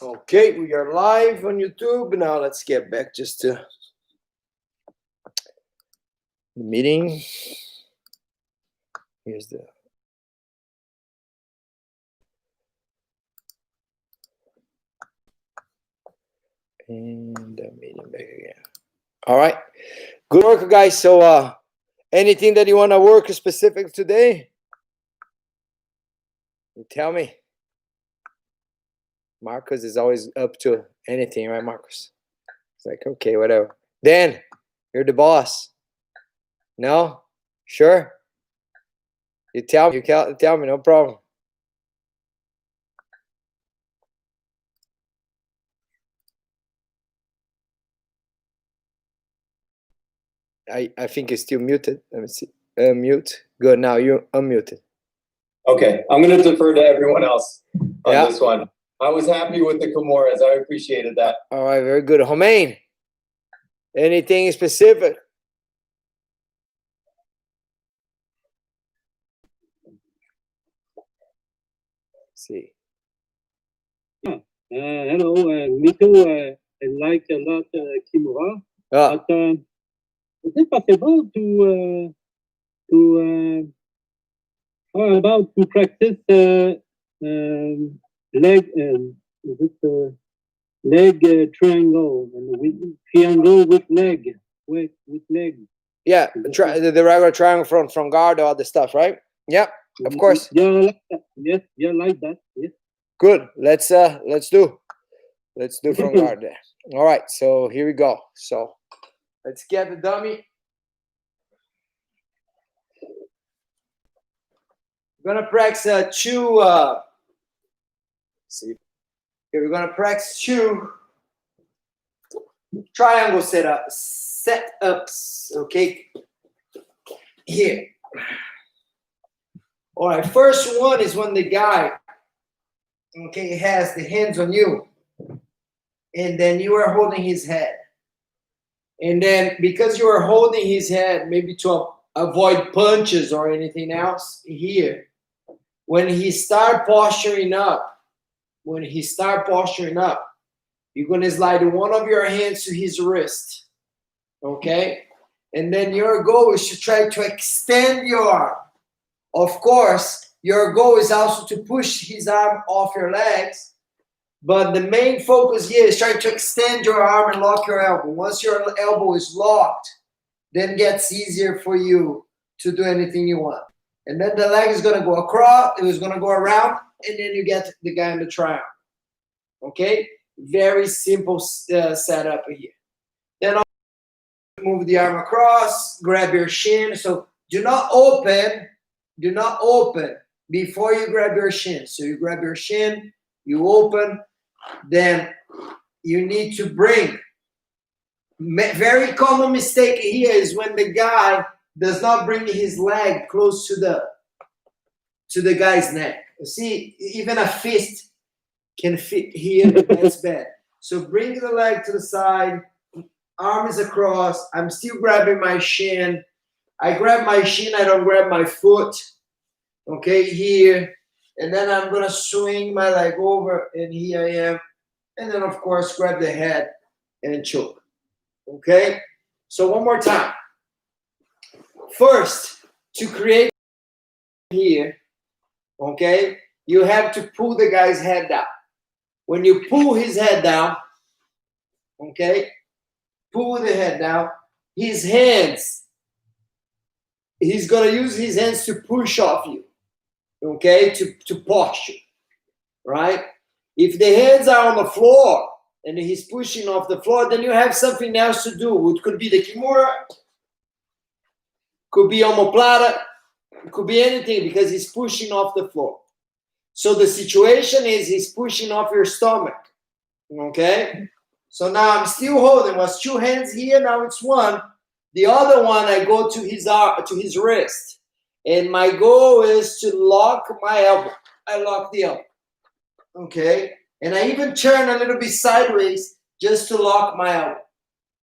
Okay, we are live on YouTube. Now let's get back just to the meeting. Here's the meeting back again. All right, good work, guys. So anything that you want to work specific today, you tell me. Marcus is always up to anything, right, Marcus? It's like, okay, whatever. Dan, you're the boss. No? Sure? You tell me, no problem. I think you're still muted. Let me see. Mute. Good. Now you're unmuted. Okay. I'm going to defer to everyone else on this one. I was happy with the Kimuras. I appreciated that. All right. Very good. Romain, anything specific? Let's see. Hello. Me too. I like a lot Kimura. But is it possible to practice leg leg triangle and with triangle with leg with leg? Yeah, the regular triangle from guard, all the stuff, right? Yeah, of course. Yeah, like that. Yes, yeah, like that. Yes. Good. Let's do from guard there. All right. So here we go. So let's get the dummy. We're gonna practice two. See, here we're gonna practice two triangle setups. Okay, here. All right. First one is when the guy, okay, has the hands on you, and then you are holding his head, and then because you are holding his head, maybe to avoid punches or anything else here. When he start posturing up, you're gonna slide one of your hands to his wrist, okay? And then your goal is to try to extend your arm. Of course, your goal is also to push his arm off your legs, but the main focus here is trying to extend your arm and lock your elbow. Once your elbow is locked, then it gets easier for you to do anything you want. And then the leg is going to go across, it was going to go around, and then you get the guy in the triangle. Okay? Very simple setup here. Then I'll move the arm across, grab your shin. So do not open before you grab your shin. So you grab your shin, you open, then you need to bring. Very common mistake here is when the guy does not bring his leg close to the guy's neck. You see, even a fist can fit here. That's bad. So bring the leg to the side, arm is across. I'm still grabbing my shin. I grab my shin, I don't grab my foot. Okay, here. And then I'm gonna swing my leg over, and here I am. And then of course grab the head and choke. Okay, so one more time. First, to create here, okay, you have to pull the guy's head down. When you pull his head down, okay, pull the head down, his hands, he's going to use his hands to push off you, okay, to posture, right? If the hands are on the floor and he's pushing off the floor, then you have something else to do. It could be the Kimura, could be omoplata, it could be anything because he's pushing off the floor. So the situation is he's pushing off your stomach, okay? So now I'm still holding. It was two hands here, now it's one. The other one, I go to his wrist. And my goal is to lock my elbow. I lock the elbow, okay? And I even turn a little bit sideways just to lock my elbow,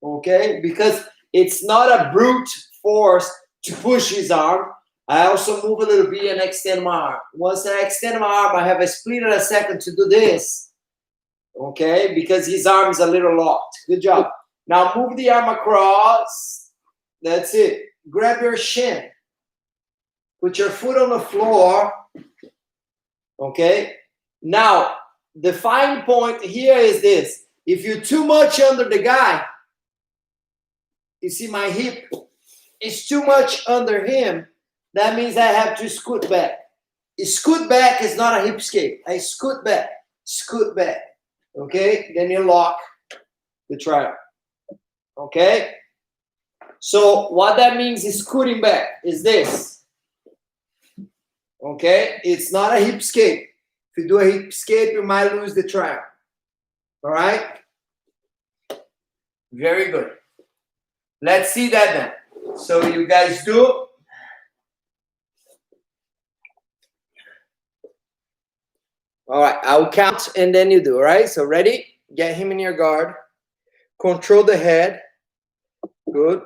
okay? Because it's not a brute force to push his arm. I also move a little bit and extend my arm. Once I extend my arm, I have a split in a second to do this. Okay, because his arm is a little locked. Good job. Now move the arm across. That's it. Grab your shin. Put your foot on the floor. Okay. Now, the fine point here is this. If you're too much under the guy, you see my hip is too much under him, that means I have to scoot back. A scoot back is not a hip escape. I scoot back. Scoot back. Okay? Then you lock the triangle. Okay? So what that means is scooting back is this. Okay? It's not a hip escape. If you do a hip escape, you might lose the triangle. All right? Very good. Let's see that then. So you guys do. All right, I'll count and then you do, all right? So ready? Get him in your guard. Control the head. Good.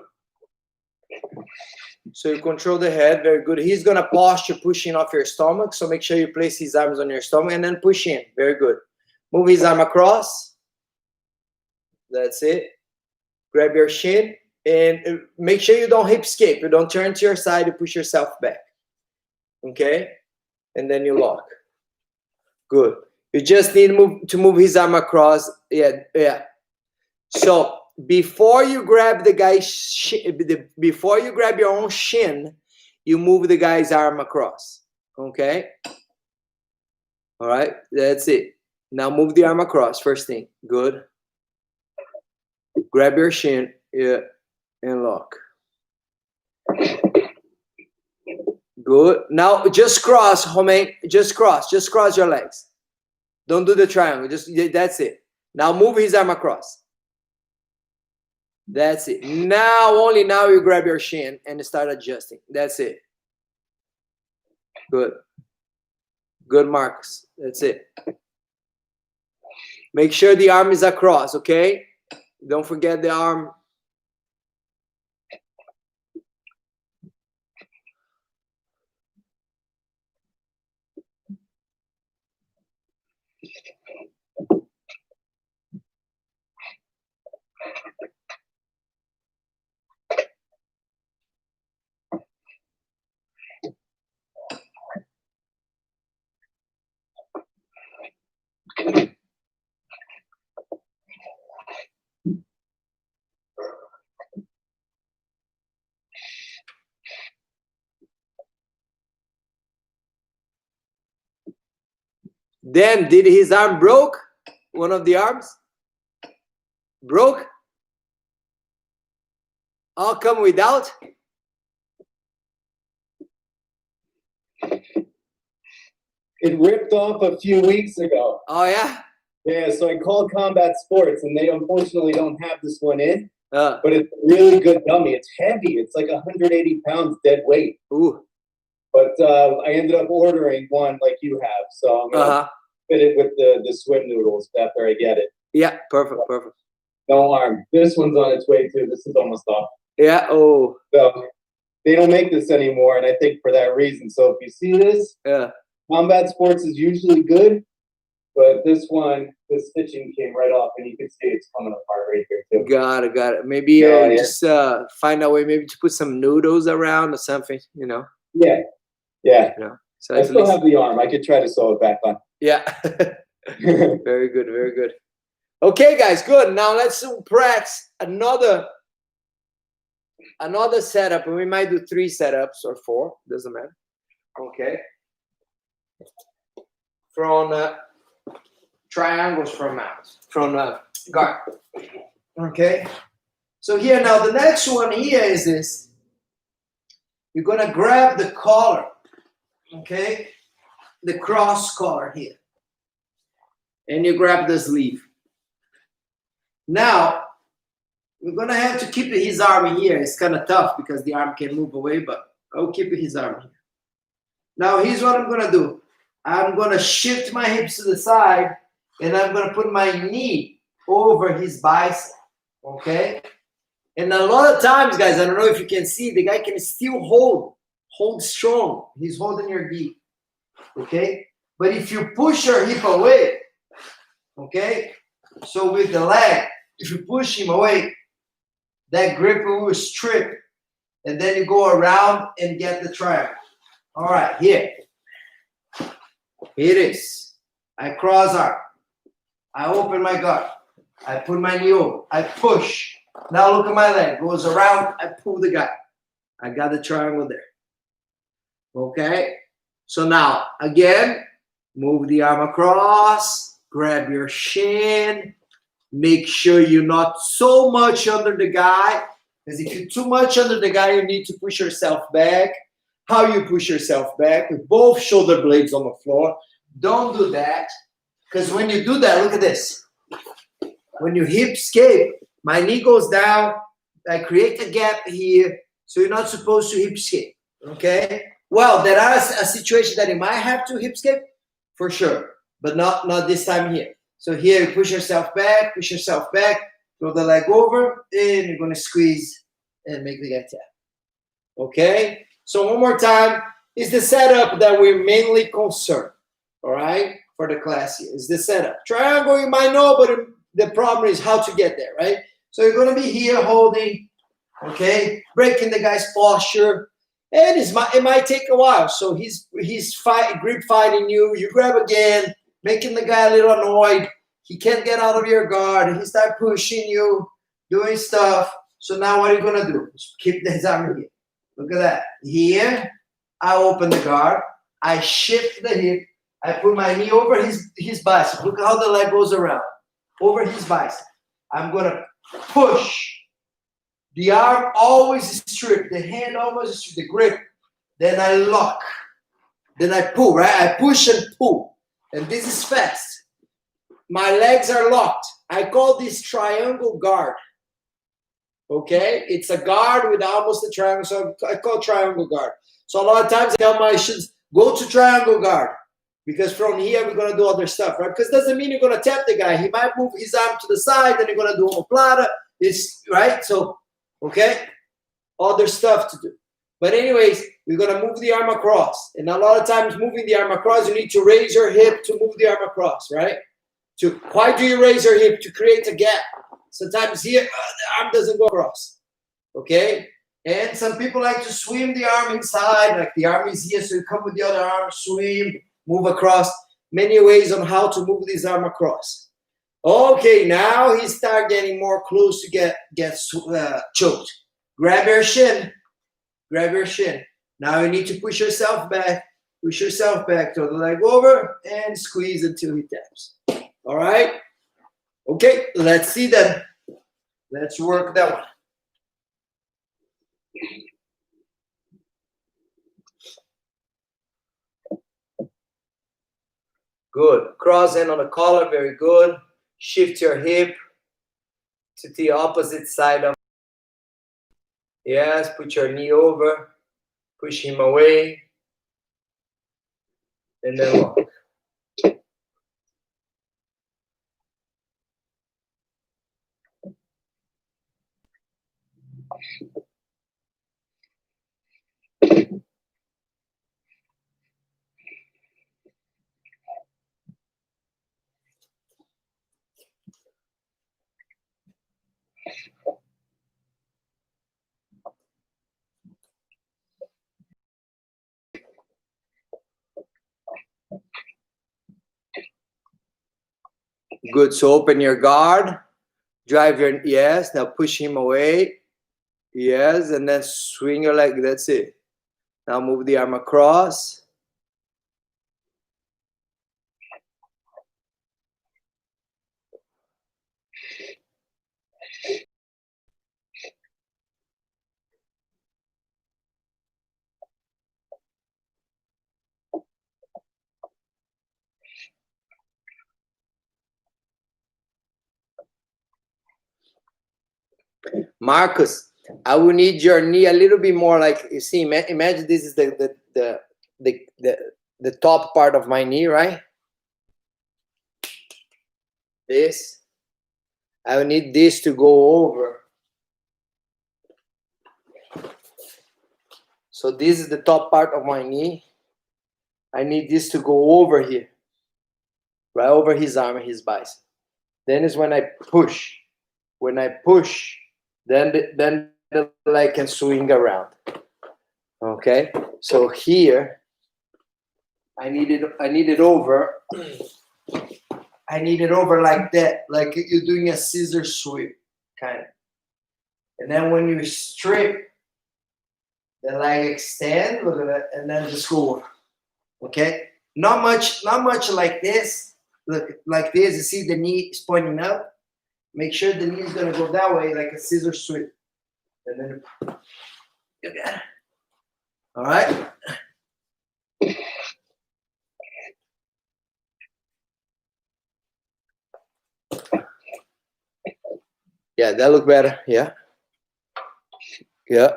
So you control the head, very good. He's gonna posture pushing off your stomach, so make sure you place his arms on your stomach and then push in, very good. Move his arm across. That's it. Grab your shin and make sure you don't hip escape. You don't turn to your side, you push yourself back. Okay? And then you lock. Good. You just need to move his arm across. Yeah. So before you grab the guy's before you grab your own shin, you move the guy's arm across. Okay? All right, that's it. Now move the arm across. First thing. Good. Grab your shin, yeah, and lock. Good. Now just cross, homie. Just cross your legs. Don't do the triangle. That's it. Now move his arm across. That's it. Only now you grab your shin and start adjusting. That's it. Good. Good, Marcus. That's it. Make sure the arm is across, okay? Don't forget the arm. Then, did his arm broke? One of the arms? Broke? I'll come without? It ripped off a few weeks ago. Oh, yeah? Yeah, so I called Combat Sports, and they unfortunately don't have this one in. But it's a really good dummy. It's heavy. It's like 180 pounds dead weight. Ooh. But I ended up ordering one like you have. So I'm going to fit it with the swim noodles after I get it. Yeah, perfect. No arm. This one's on its way too. This is almost off. Yeah, oh. So they don't make this anymore, and I think for that reason. So if you see this, Combat Sports is usually good, but this one, the stitching came right off, and you can see it's coming apart right here too. Got it. Maybe just find a way maybe to put some noodles around or something, you know? Yeah. So I still have the arm. I could try to sew it back on. Yeah. Very good. Okay, guys, good. Now let's practice another setup, and we might do 3 setups or 4, doesn't matter. Okay. From triangles from guard. Okay. So here now, the next one here is this. You're gonna grab the collar, okay, the cross collar here, and you grab the sleeve. Now we're gonna have to keep his arm here. It's kind of tough because the arm can move away, but I'll keep his arm here. Now here's what I'm gonna do. I'm gonna shift my hips to the side, and I'm gonna put my knee over his bicep, okay? And a lot of times, guys, I don't know if you can see, the guy can still hold strong. He's holding your gi, okay? But if you push your hip away, okay, So with the leg, if you push him away, that grip will strip. And then you go around and get the triangle. All right, here. Here it is. I cross arm. I open my guard. I put my knee over. I push. Now look at my leg. Goes around. I pull the guy. I got the triangle there. Okay? So now, again, move the arm across. Grab your shin. Make sure you're not so much under the guy. Because if you're too much under the guy, you need to push yourself back. How you push yourself back? With both shoulder blades on the floor. Don't do that. Because when you do that, look at this. When you hip escape, my knee goes down. I create a gap here. So you're not supposed to hip escape. Okay? Well, there are a situation that you might have to hip escape. For sure. But not this time here. So here, you push yourself back. Throw the leg over. And you're going to squeeze and make the guy tap. Okay? So one more time. Is the setup that we're mainly concerned. All right? For the class here. Is the setup. Triangle you might know, but the problem is how to get there, right? So you're going to be here holding, okay? Breaking the guy's posture. And it might take a while. So he's grip fighting you. You grab again, making the guy a little annoyed. He can't get out of your guard. He start pushing you, doing stuff. So now what are you going to do? Just keep his arm here. Look at that. Here, I open the guard. I shift the hip. I put my knee over his bicep. Look how the leg goes around. Over his bicep. I'm going to push. The arm always stripped. The hand always stripped. The grip. Then I lock. Then I pull, right? I push and pull. And this is fast. My legs are locked. I call this triangle guard. Okay? It's a guard with almost a triangle. So I call triangle guard. So a lot of times I tell my students, go to triangle guard. Because from here, we're going to do other stuff, right? Because it doesn't mean you're going to tap the guy. He might move his arm to the side, then you're going to do omoplata. It's, right? So, okay? Other stuff to do. But anyways, we're going to move the arm across. And a lot of times, moving the arm across, you need to raise your hip to move the arm across, right? Why do you raise your hip? To create a gap. Sometimes here, the arm doesn't go across. Okay? And some people like to swim the arm inside. Like the arm is here, so you come with the other arm, swim. Move across. Many ways on how to move this arm across. Okay, now he start getting more close to get choked. Grab your shin. Grab your shin. Now you need to push yourself back. Push yourself back. Throw the leg over and squeeze until he taps. All right? Okay, let's see that. Let's work that one. Good. Cross hand on the collar. Very good. Shift your hip to the opposite side of. Yes. Put your knee over. Push him away. And then walk. Good. So open your guard. Drive your, yes. Now push him away. Yes. And then swing your leg. That's it. Now move the arm across. Marcus, I will need your knee a little bit more like, you see, imagine this is the top part of my knee, right? This. I will need this to go over. So this is the top part of my knee. I need this to go over here. Right over his arm and his bicep. Then is when I push. When I push, then the leg can swing around. Okay, so here I need it over. I need it over like that, like you're doing a scissor sweep, kind of. And then when you strip, the leg extend, look at that, and then just go over. Okay? Not much like this. Look, like this, you see the knee is pointing up. Make sure the knee is gonna go that way, like a scissor sweep. And then you got it. All right? Yeah, that look better. Yeah. Yeah.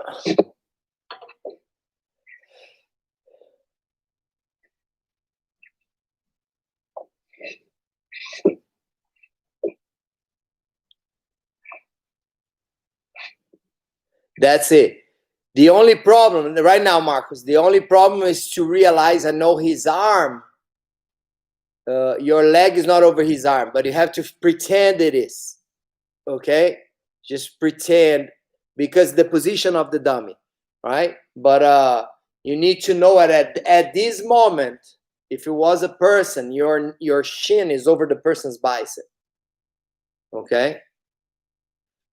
That's it. The only problem right now, Marcus, the only problem is to realize I know his arm. Your leg is not over his arm, but you have to pretend it is. Okay? Just pretend, because the position of the dummy, right? But you need to know at this moment, if it was a person, your shin is over the person's bicep. Okay?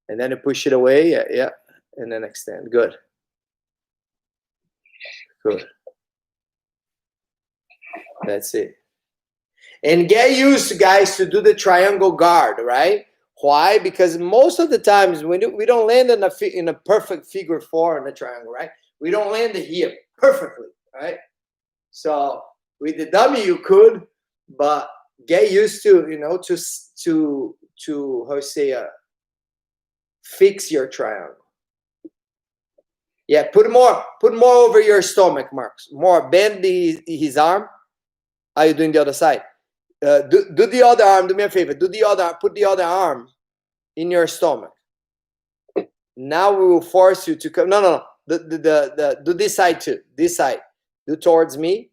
And then you push it away. Yeah. And then extend. Good. Good. That's it. And get used to, guys, to do the triangle guard, right? Why? Because most of the times we don't land in a perfect figure four in a triangle, right? We don't land it here perfectly, right? So with the dummy you could, but get used to, to how you say, fix your triangle. Yeah, put more over your stomach, Marcus. More, bend his arm. How are you doing the other side? Do the other arm. Do me a favor. Do the other. Put the other arm in your stomach. Now we will force you to come. No. Do this side too. This side. Do towards me.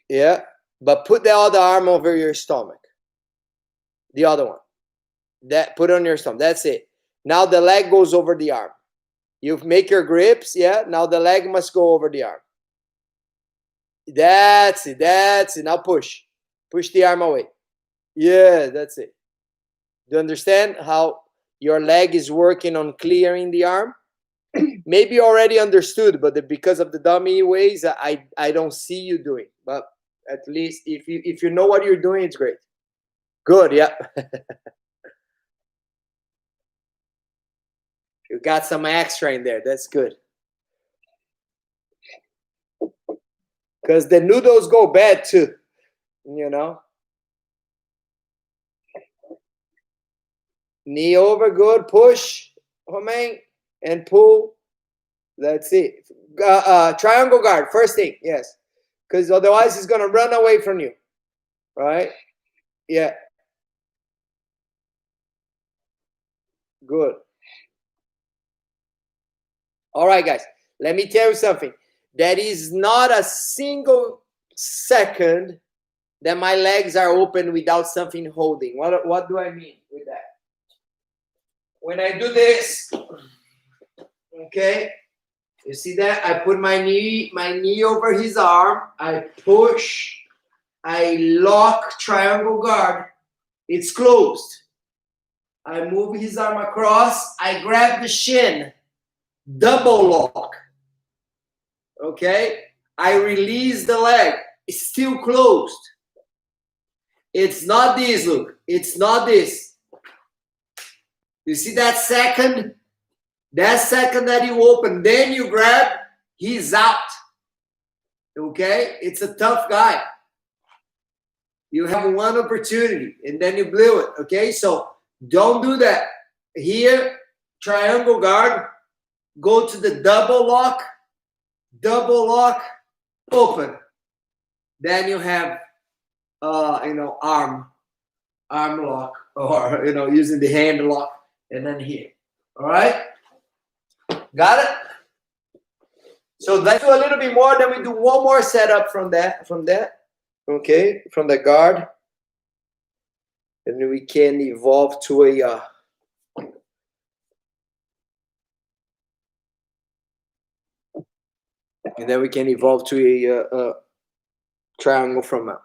Yeah, but put the other arm over your stomach. The other one. That, put it on your stomach. That's it. Now the leg goes over the arm. You make your grips. Yeah. Now the leg must go over the arm. That's it. That's it. Now push. Push the arm away. Yeah, that's it. Do you understand how your leg is working on clearing the arm? Maybe you already understood, but because of the dummy ways, I don't see you doing. But at least if you know what you're doing, it's great. Good, yeah. You got some extra in there. That's good. Because the noodles go bad too, Knee over, good. Push, homing, and pull. That's it. Triangle guard, first thing, yes. Because otherwise he's going to run away from you. Right? Yeah. Good. All right, guys. Let me tell you something. That is not a single second that my legs are open without something holding. What do I mean with that? When I do this, okay, you see that? I put my knee over his arm. I push. I lock, triangle guard. It's closed. I move his arm across. I grab the shin. Double lock. Okay? I release the leg. It's still closed. It's not this, look. It's not this. You see that second? That second that you open, then you grab, he's out. Okay? It's a tough guy. You have one opportunity, and then you blew it. Okay? So don't do that. Here, triangle guard, go to the double lock, open. Then you have, arm lock, or, using the hand lock, and then here. All right? Got it? So let's do a little bit more. Then we do one more setup from that. Okay? From the guard. and we can evolve to a and then we can evolve to a triangle front mount.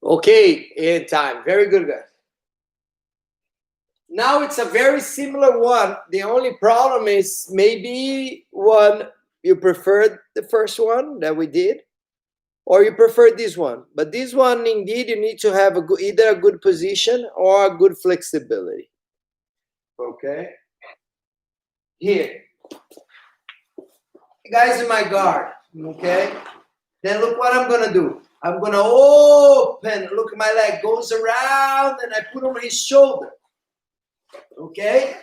Okay, in time. Very good, guys. Now it's a very similar one. The only problem is maybe one you preferred the first one that we did, or you prefer this one. But this one, indeed, you need to have either a good position or a good flexibility. Okay. Here. Guys in my guard. Okay. Then look what I'm going to do. I'm going to open. Look, my leg goes around and I put on his shoulder. Okay?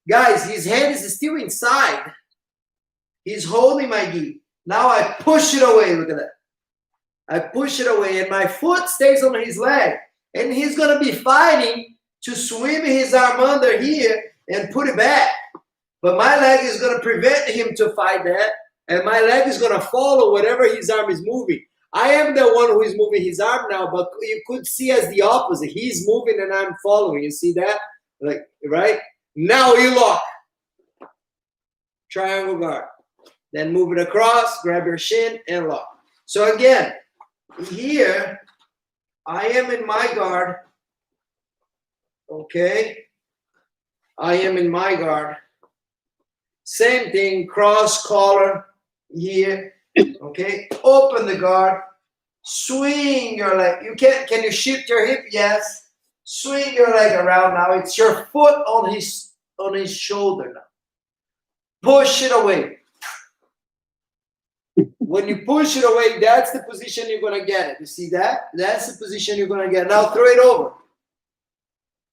Guys, his hand is still inside. He's holding my gi. Now I push it away. Look at that. I push it away and my foot stays on his leg. And he's going to be fighting to swim his arm under here and put it back. But my leg is going to prevent him to fight that. And my leg is going to follow whatever his arm is moving. I am the one who is moving his arm now, but you could see as the opposite. He's moving and I'm following. You see that? Like, right? Now you lock. Triangle guard. Then move it across, grab your shin, and lock. So again, here, I am in my guard. Okay? I am in my guard. Same thing, cross collar here. Okay? Open the guard. Swing your leg. Can you shift your hip? Yes. Swing your leg around now. It's your foot on his shoulder now. Push it away. When you push it away, that's the position you're going to get it. You see that? That's the position you're going to get. Now throw it over.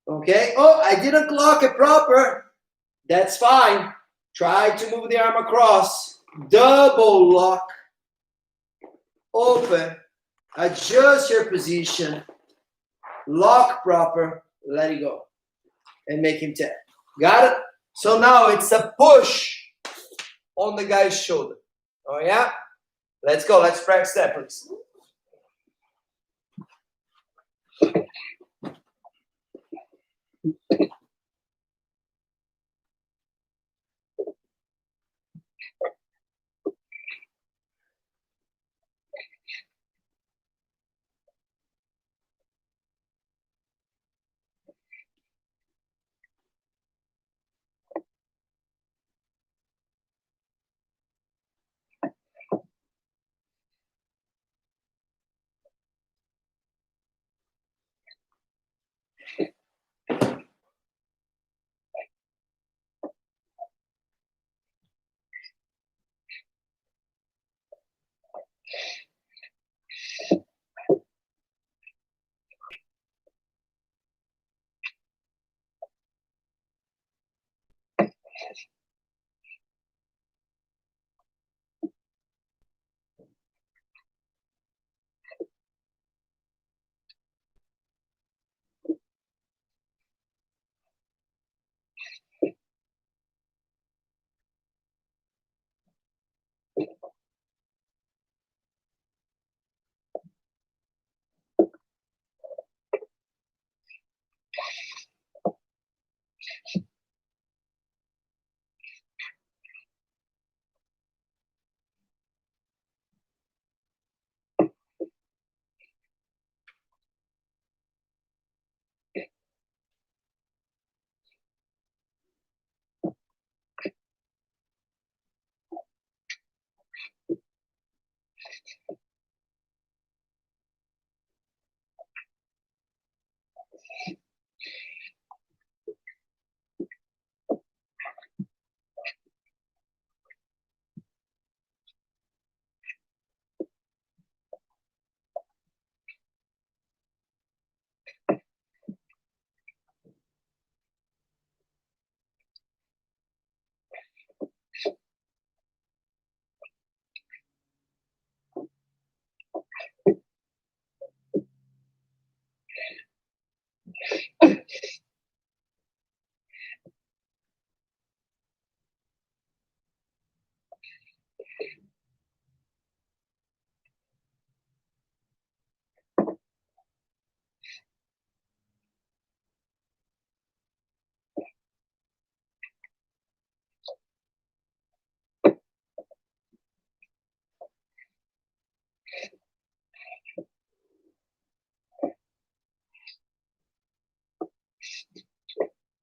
Okay? Oh, I didn't lock it proper. That's fine. Try to move the arm across. Double lock. Open. Adjust your position. Lock proper. Let it go. And make him tap. Got it? So now it's a push on the guy's shoulder. Oh, yeah? Let's go. Let's practice that, please.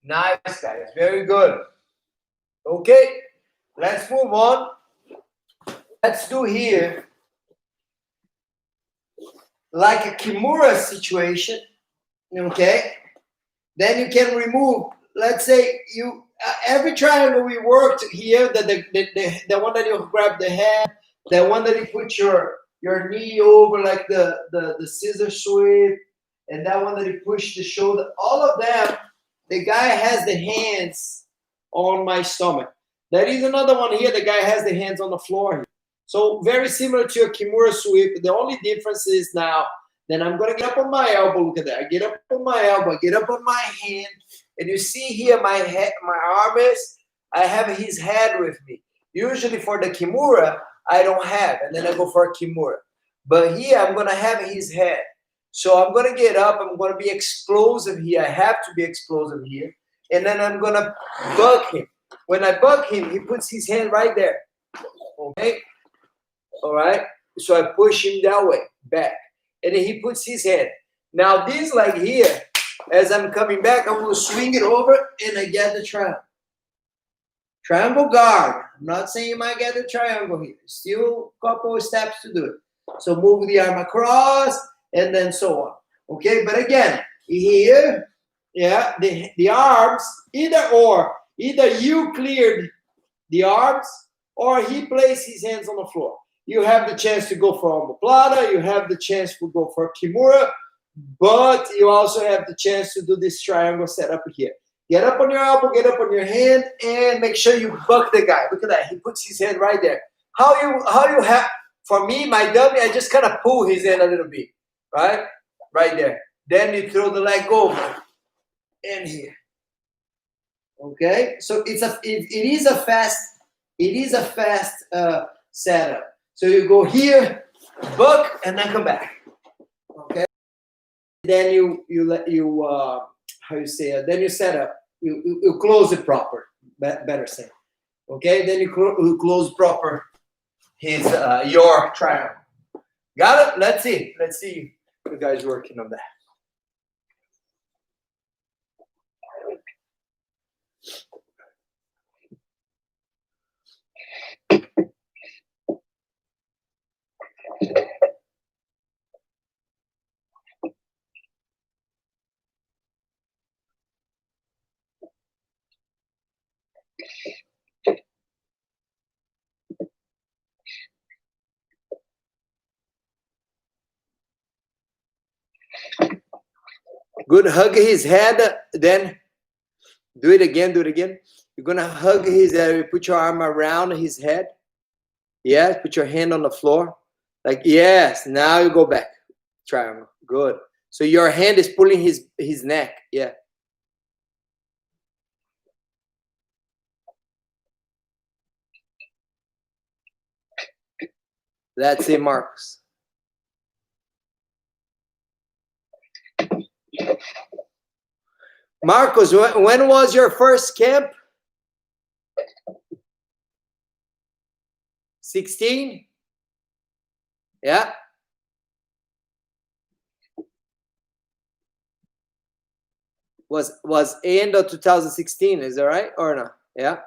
Nice, guys. Very good. Okay, let's move on. Let's do here like a Kimura situation. Okay, then you can remove. Let's say you every triangle we worked here, the one that you grab the head, the one that you put your knee over like the scissor sweep, and that one that you push the shoulder. All of them, the guy has the hands on my stomach. There is another one here. The guy has the hands on the floor here. So very similar to a Kimura sweep. The only difference is now, then I'm going to get up on my elbow. Look at that. I get up on my elbow. I get up on my hand. And you see here my head, my arm is, I have his head with me. Usually for the Kimura, I don't have. And then I go for a Kimura. But here, I'm going to have his head. So I'm going to get up. I'm going to be explosive here. I have to be explosive here. And then I'm going to bug him. When I bug him, he puts his hand right there. Okay? All right? So I push him that way, back. And then he puts his hand. Now this leg here, as I'm coming back, I'm going to swing it over and I get the triangle. Triangle guard. I'm not saying you might get the triangle here. Still a couple of steps to do it. So move the arm across and then so on. Okay, but again, here, yeah, the arms, either you cleared the arms or he placed his hands on the floor. You have the chance to go for omoplata. You have the chance to go for Kimura, but you also have the chance to do this triangle setup here. Get up on your elbow, get up on your hand, and make sure you buck the guy. Look at that. He puts his hand right there. How you have, for me, my dummy, I just kind of pull his hand a little bit, right? Right there. Then you throw the leg over and here. Okay? So it is a fast setup. So you go here, buck, and then come back. Okay? Then then you set up. You close it proper. Better say. Okay? Then you close proper his your triangle. Got it? Let's see. Let's see you guys working on that. Good. Hug his head. Then do it again. Do it again. You're gonna hug his head. Put your arm around his head. Yes. Put your hand on the floor. Like yes. Now you go back. Triangle. Good. So your hand is pulling his neck. Yeah. That's it, Marcus. Marcos, when was your first camp? 16? Yeah. Was end of 2016, is that right or no? Yeah.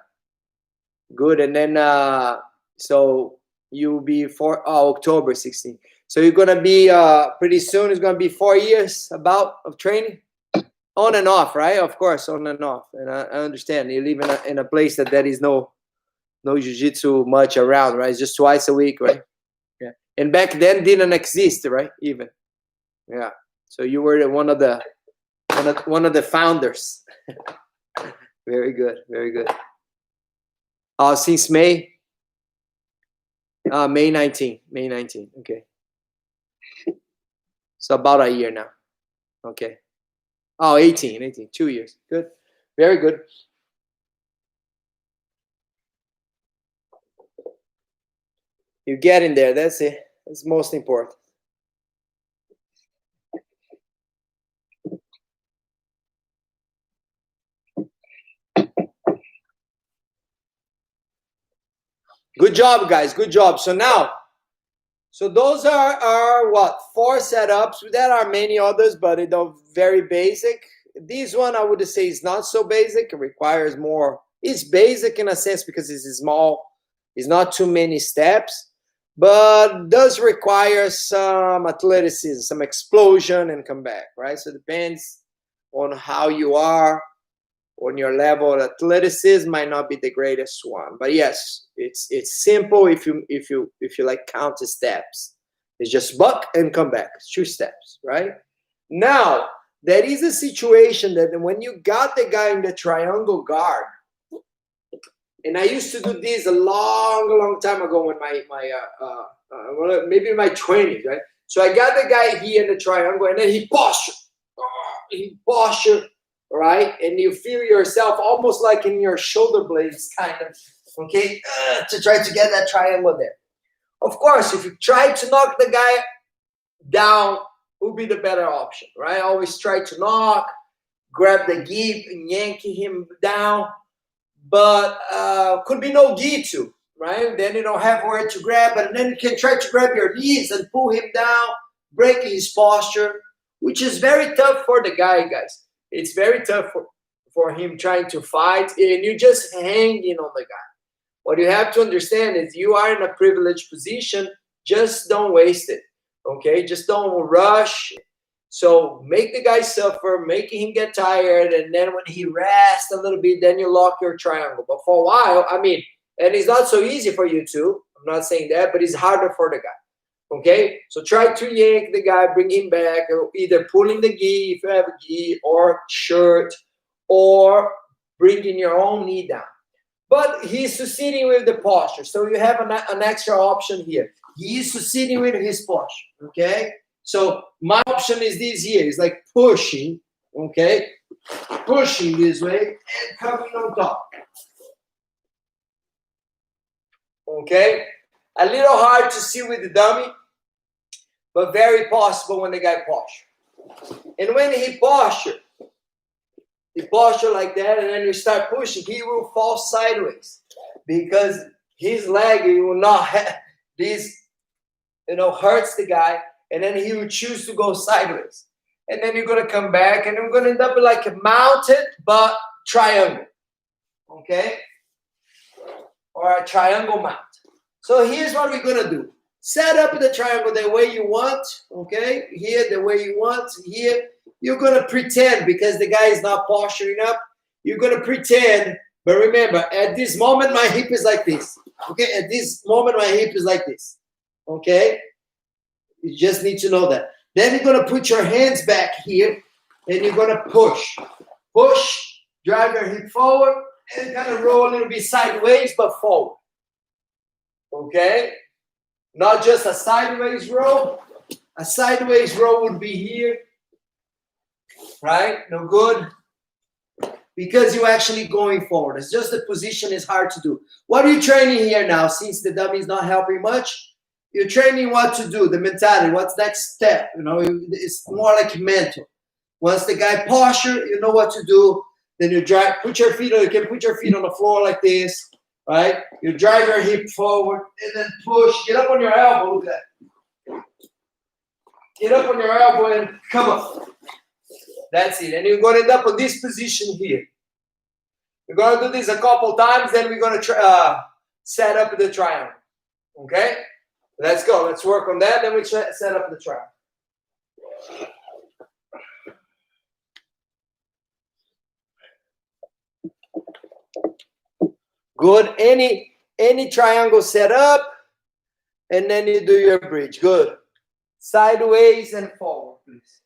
Good. And then so you'll be October 16. So you're gonna be pretty soon. It's gonna be 4 years about of training, on and off, right? Of course, on and off. And I understand you live in a place that there is no jiu-jitsu much around, right? It's just twice a week, right? Yeah. And back then didn't exist, right? Even, yeah. So you were one of the founders. Very good, very good. Since May 19. Okay. So about a year now. Okay. 18. 2 years. Good. Very good. You get in there. That's it. That's most important. Good job, guys. Good job. So now, those are what? 4 setups. There are many others, but they're very basic. This one I would say is not so basic. It requires more. It's basic in a sense because it's small. It's not too many steps, but does require some athleticism, some explosion and come back, right? So it depends on how you are, on your level of athleticism. Might not be the greatest one, but yes, it's simple if you like count the steps. It's just buck and come back. It's 2 steps, right? Now, there is a situation that when you got the guy in the triangle guard, and I used to do this a long time ago in maybe in my 20s, right? So I got the guy here in the triangle, and then he posture, right? And you feel yourself almost like in your shoulder blades, kind of, okay, to try to get that triangle there. Of course, if you try to knock the guy down, would be the better option, right? Always try to knock, grab the gi and yank him down, but could be no gi too, right? Then you don't have where to grab, but then you can try to grab your knees and pull him down, break his posture, which is very tough for the guy, guys. It's very tough for him trying to fight, and you're just hanging on the guy. What you have to understand is you are in a privileged position. Just don't waste it, okay? Just don't rush. So make the guy suffer, making him get tired, and then when he rests a little bit, then you lock your triangle. But for a while, I mean, and it's not so easy for you too. I'm not saying that, but it's harder for the guy, okay? So try to yank the guy, bring him back, or either pulling the gi if you have a gi, or shirt, or bringing your own knee down. But he's succeeding with the posture. So you have an extra option here. He is succeeding with his posture, okay? So my option is this here. It's like pushing, okay? Pushing this way and coming on top. Okay? A little hard to see with the dummy, but very possible when the guy posture. And when he posture like that, and then you start pushing, he will fall sideways because his leg, he will not have this, hurts the guy, and then he will choose to go sideways. And then you're going to come back, and you're going to end up like a mounted but triangle, okay? Or a triangle mount. So here's what we're going to do. Set up the triangle the way you want, okay? Here, the way you want. Here, you're going to pretend because the guy is not posturing up. You're going to pretend, but remember, at this moment, my hip is like this, okay? At this moment, my hip is like this, okay? You just need to know that. Then you're going to put your hands back here, and you're going to push. Push, drive your hip forward, and kind of roll a little bit sideways, but forward. Okay? Not just a sideways roll. A sideways roll would be here. Right? No good. Because you're actually going forward. It's just the position is hard to do. What are you training here now? Since the dummy is not helping much, you're training what to do, the mentality, what's next step. It's more like mental. Once the guy posture, you know what to do. Then you drive, you can put your feet on the floor like this, right? You drive your hip forward and then push. Get up on your elbow, look at that. Get up on your elbow and come up. That's it. And you're going to end up in this position here. We're going to do this a couple times, then we're going to set up the triangle. Okay? Let's go. Let's work on that. Then we set up the triangle. Good. Any triangle set up, and then you do your bridge. Good. Sideways and forward, please.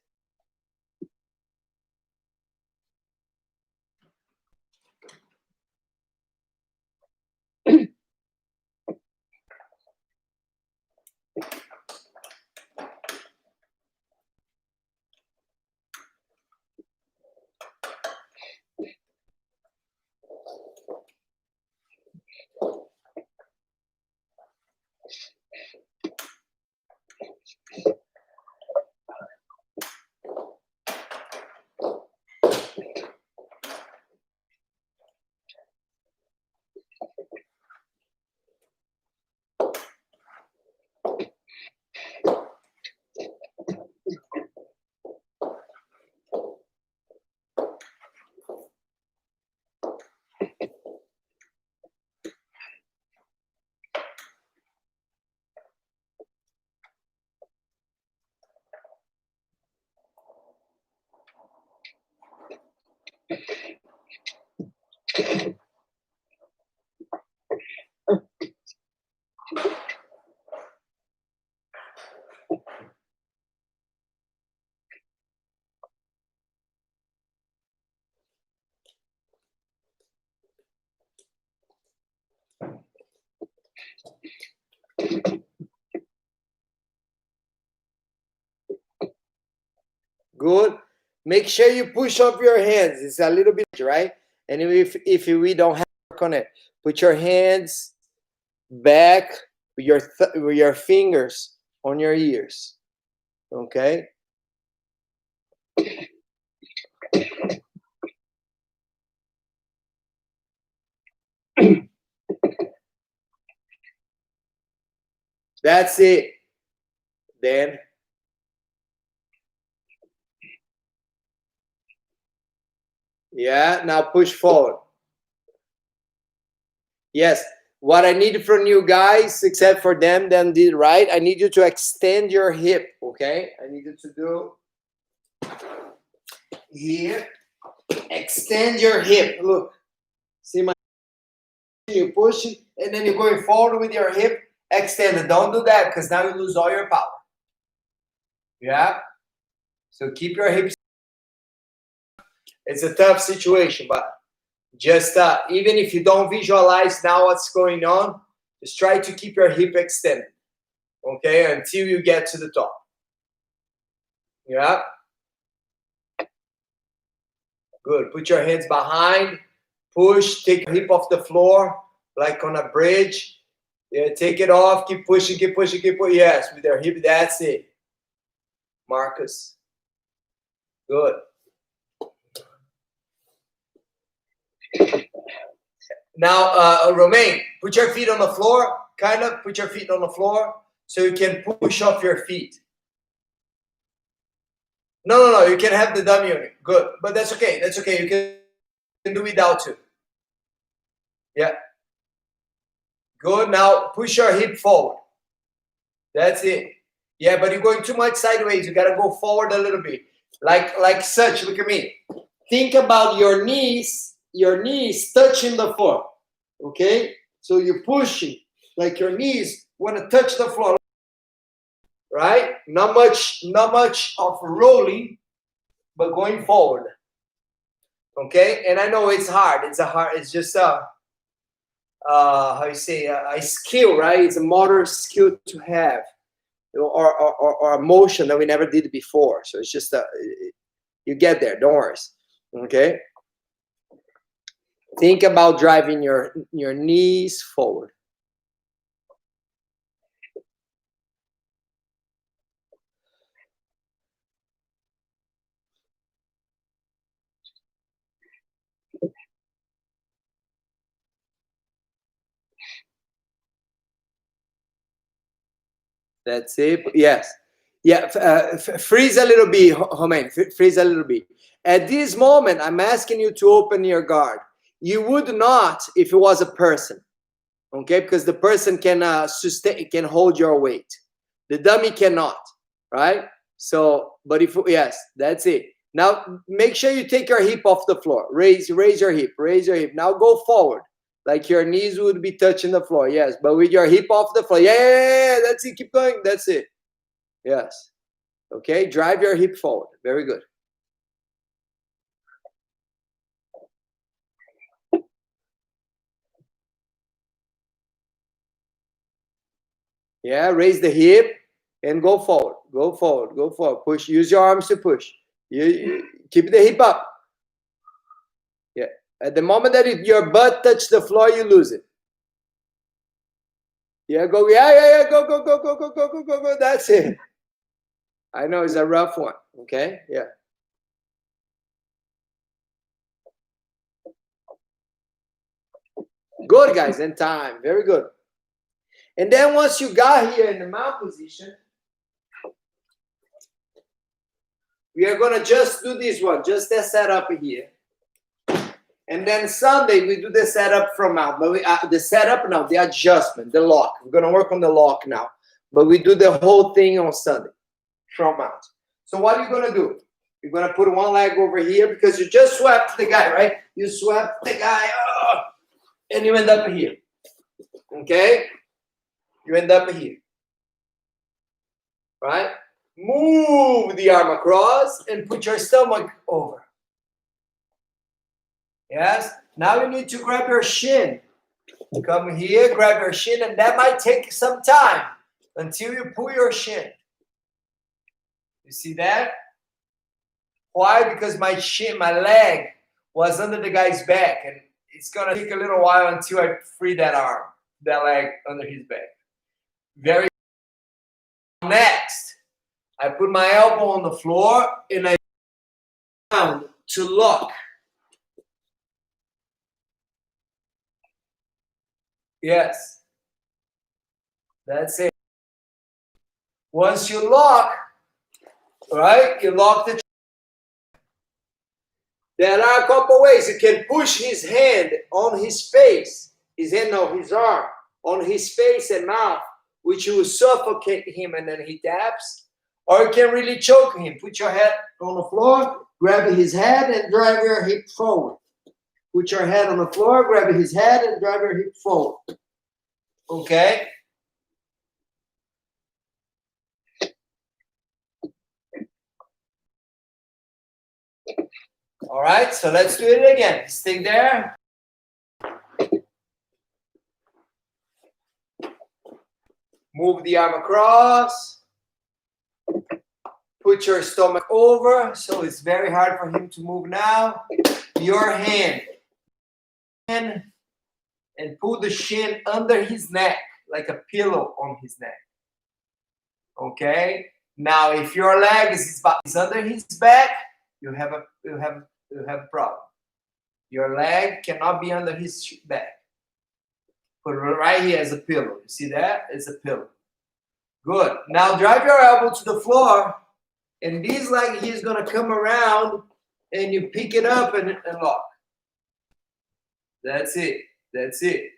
Good. Make sure you push up your hands. It's a little bit, right? And if we don't have work on it, put your hands back with your fingers on your ears. Okay? That's it. Then yeah, now push forward. Yes. What I need from you guys, except for them, then did right. I need you to extend your hip. Okay? I need you to do here. Extend your hip. Look. See my you push it, and then you're going forward with your hip extended. Don't do that because now you lose all your power. Yeah. So keep your hips. It's a tough situation, but just even if you don't visualize now what's going on, just try to keep your hip extended. Okay, until you get to the top. Yeah. Good. Put your hands behind. Push. Take your hip off the floor like on a bridge. Yeah, take it off. Keep pushing. Keep pushing. Keep pushing. Yes, with your hip. That's it. Marcus. Good. Now, Romain, put your feet on the floor. Kind of put your feet on the floor so you can push off your feet. No. You can have the dummy unit. Good. But that's okay. That's okay. You can do without too. Yeah. Good. Now push your hip forward. That's it. Yeah, but you're going too much sideways. You got to go forward a little bit. Like such. Look at me. Think about your knees touching the floor. Okay? So you're pushing like your knees want to touch the floor. Right? Not much of rolling, but going forward. Okay? And I know it's hard. It's just how you say a skill, right? It's a motor skill to have. Or a motion that we never did before. So it's just you get there, don't worry. Okay? Think about driving your knees forward. That's it. Yes. Yeah. Freeze a little bit, Romain. Freeze a little bit. At this moment, I'm asking you to open your guard. You would not if it was a person, okay? Because the person can sustain, can hold your weight. The dummy cannot, right? So, but yes, that's it. Now, make sure you take your hip off the floor. Raise your hip. Raise your hip. Now go forward. Like your knees would be touching the floor. Yes, but with your hip off the floor. Yeah, that's it. Keep going. That's it. Yes. Okay, drive your hip forward. Very good. Yeah, raise the hip and go forward. Go forward. Go forward. Push. Use your arms to push. You keep the hip up. Yeah. At the moment that your butt touches the floor, you lose it. Yeah, go. Yeah. Go. That's it. I know it's a rough one. Okay. Yeah. Good, guys. In time. Very good. And then once you got here in the mount position, we are going to just do this one, just the setup here. And then Sunday, we do the setup from mount. But the setup now, the adjustment, the lock. We're going to work on the lock now. But we do the whole thing on Sunday from mount. So what are you going to do? You're going to put one leg over here because you just swept the guy, right? You swept the guy, and you end up here. Okay? You end up here. Right? Move the arm across and put your stomach over. Yes? Now you need to grab your shin. Come here, grab your shin, and that might take some time until you pull your shin. You see that? Why? Because my shin, my leg was under the guy's back, and it's gonna take a little while until I free that arm, that leg under his back. Very next, I put my elbow on the floor and I down to lock. Yes, that's it. Once you lock, right? You lock the. There are a couple ways. You can push his hand on his face, his hand on his arm, on his face and mouth, which will suffocate him and then he taps. Or you can really choke him. Put your head on the floor, grab his head and drive your hip forward. Put your head on the floor, grab his head and drive your hip forward. Okay? All right, so let's do it again. Stay there. Move the arm across. Put your stomach over, so it's very hard for him to move now. Your hand. And pull the shin under his neck, like a pillow on his neck. Okay? Now, if your leg is under his back, you have a problem. Your leg cannot be under his back. Put it right here as a pillow. You see that? It's a pillow. Good. Now drive your elbow to the floor, and this leg here is going to come around, and you pick it up and lock. That's it. That's it.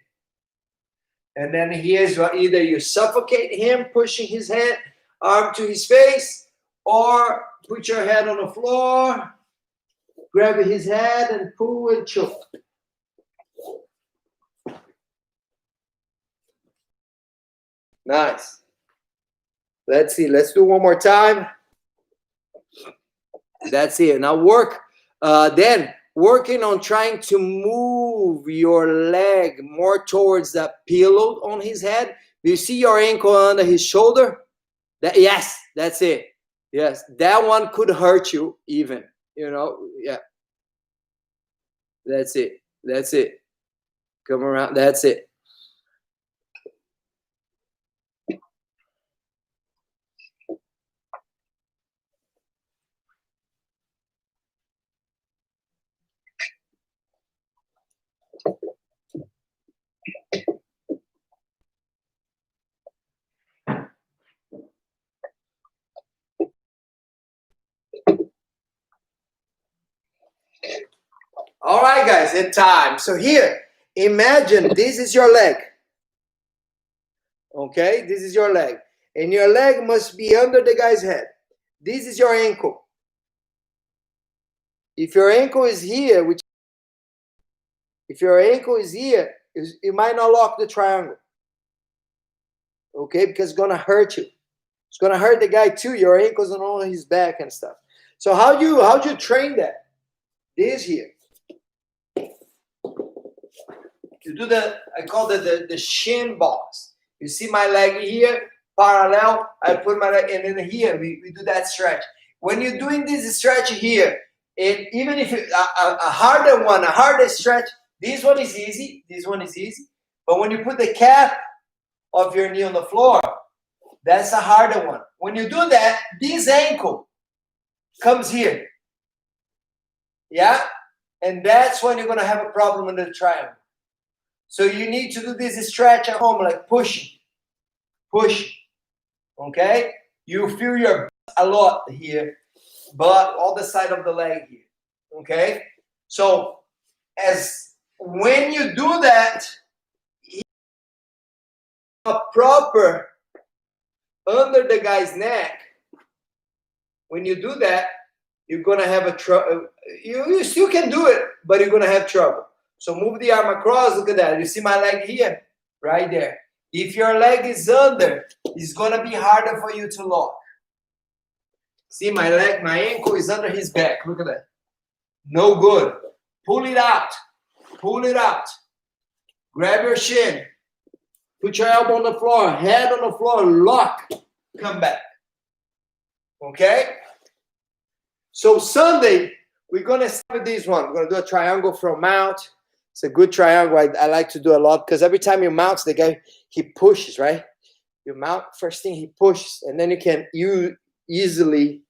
And then here's what either you suffocate him, pushing his head, arm to his face, or put your head on the floor, grab his head and pull and choke. Nice. Let's see. Let's do one more time. That's it. Now then working on trying to move your leg more towards the pillow on his head. Do you see your ankle under his shoulder? Yes, that's it. Yes, that one could hurt you even, yeah. That's it. That's it. Come around. That's it. All right, guys, in time. So here, imagine this is your leg. Okay, this is your leg. And your leg must be under the guy's head. This is your ankle. If your ankle is here, you might not lock the triangle. Okay, because it's going to hurt you. It's going to hurt the guy too. Your ankles and on his back and stuff. So how'd you train that? This here. You do I call it the shin box. You see my leg here, parallel. I put my leg, and then here we do that stretch. When you're doing this stretch here, even if a harder stretch, this one is easy. This one is easy. But when you put the cap of your knee on the floor, that's a harder one. When you do that, this ankle comes here. Yeah? And that's when you're going to have a problem in the triangle. So you need to do this stretch at home, like pushing. Okay? You feel your butt a lot here, but all the side of the leg here. Okay? So when you do that, a proper under the guy's neck, when you do that, you're gonna have a trouble. You still can do it, but you're gonna have trouble. So move the arm across. Look at that. You see my leg here, right there. If your leg is under, it's gonna be harder for you to lock. See my leg, my ankle is under his back. Look at that. No good. Pull it out. Pull it out. Grab your shin. Put your elbow on the floor, head on the floor, lock. Come back. Okay? So Sunday, we're going to start with this one. We're going to do a triangle from mount. It's a good triangle. I like to do a lot because every time you mount, the guy, he pushes, right? You mount, first thing he pushes, and then you can easily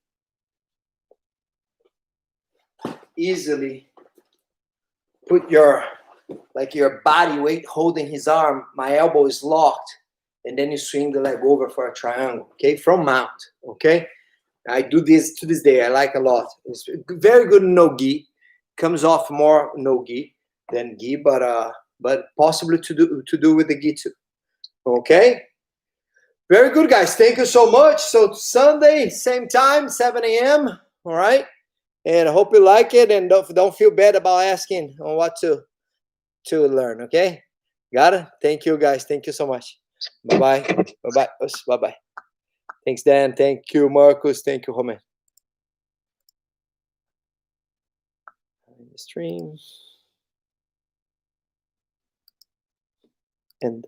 put your body weight holding his arm. My elbow is locked, and then you swing the leg over for a triangle, okay? From mount, okay? I do this to this day. I like a lot. It's very good no gi. Comes off more no gi than gi, but possibly to do with the gi too. Okay. Very good, guys. Thank you so much. So Sunday, same time, 7 a.m. All right. And I hope you like it, and don't feel bad about asking on what to learn. Okay. Got it. Thank you, guys. Thank you so much. Bye bye. Bye bye. Bye bye. Thanks, Dan. Thank you, Marcus. Thank you, Roman. Stream. And